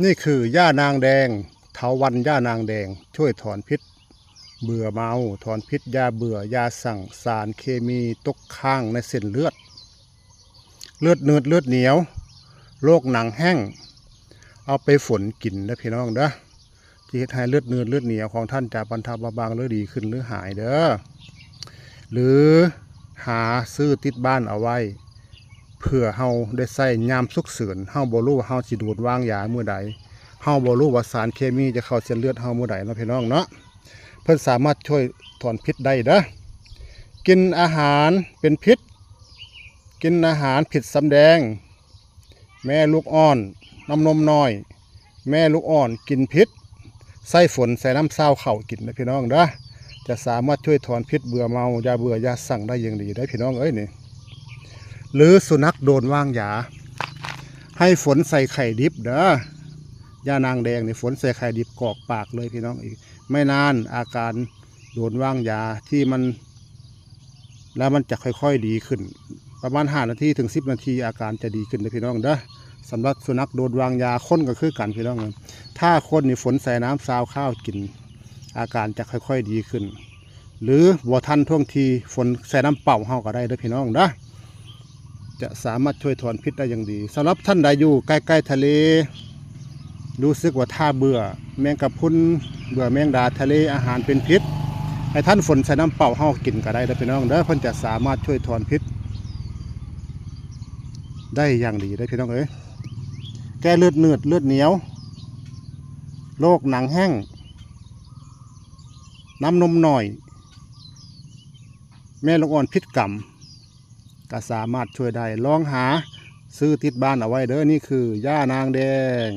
นี่คือย่านางแดงเถาวัลย์ย่านางแดงช่วยถอนพิษเบื่อเมาถอนพิษยาเบื่อยาสั่งสารเคมีตกค้างในเส้นเลือดเนืดเลือดเหนียวโรคหนังแห้งเอาไปฝนกินนะพี่น้องเด้อที่เฮ็ดให้เลือดเลือดเหนียวของท่านจะบรรเทาเบาบางหรือดีขึ้นหรือหายเด้อหรือหาซื้อติดบ้านเอาไว้เพื่อเฮาได้ใช้ยามฉุกเฉินเฮาบ่รู้ว่าเฮาสิโดนวางยาเมื่อใดเฮาบ่รู้ว่าสารเคมีจะเข้าเส้นเลือดเฮาเมื่อใดเนาะพี่น้องเนาะเพิ่นสามารถช่วยถอนพิษได้เด้อกินอาหารเป็นพิษกินอาหารผิดสำแดงแม่ลูกอ่อนน้ำนมน้อยแม่ลูกอ่อนกินพิษใส่ฝนใส่น้ำเศร้าเข่ากินนะพี่น้องเด้อจะสามารถช่วยถอนพิษเบื่อเมายาเบื่อยาสั่งได้อย่างดีได้พี่น้องเอ้ยนี่หรือสุนัขโดนวางยาให้ฝนใส่ไข่ดิบเด้อย่านางแดงนี่ฝนใส่ไข่ดิบกอกปากเลยพี่น้องอีกไม่นานอาการโดนวางยาที่มันแล้วมันจะค่อยๆดีขึ้นประมาณ5 นาทีถึง10 นาทีอาการจะดีขึ้นเลยพี่น้องเด้อสำหรับสุนัขโดนวางยาคนก็คือกันพี่น้องถ้าคนนี่ฝนใส่น้ำซาวข้าวกินอาการจะค่อยๆดีขึ้นหรือบ่ทันท่วงทีฝนใส่น้ำเปล่าเฮาก็ได้เด้อพี่น้องนะจะสามารถช่วยถอนพิษได้อย่างดีสำหรับท่านใดอยู่ใกล้ๆทะเลรู้สึกว่าท่าเบื่อแมงกะพรุนเบื่อแมงดาทะเลอาหารเป็นพิษให้ท่านฝนใส่น้ำเปล่าเฮากินก็ได้เด้อพี่น้องเด้อเพิ่นจะสามารถช่วยถอนพิษได้อย่างดีได้พี่น้องเอ้ยแก้เลือดเหนียวโรคหนังแห้งน้ำนมหน่อยแม่ลูกอ่อนพิษกรรมก็สามารถช่วยได้ลองหาซื้อติดบ้านเอาไว้เด้อนี่คือย่านางแดง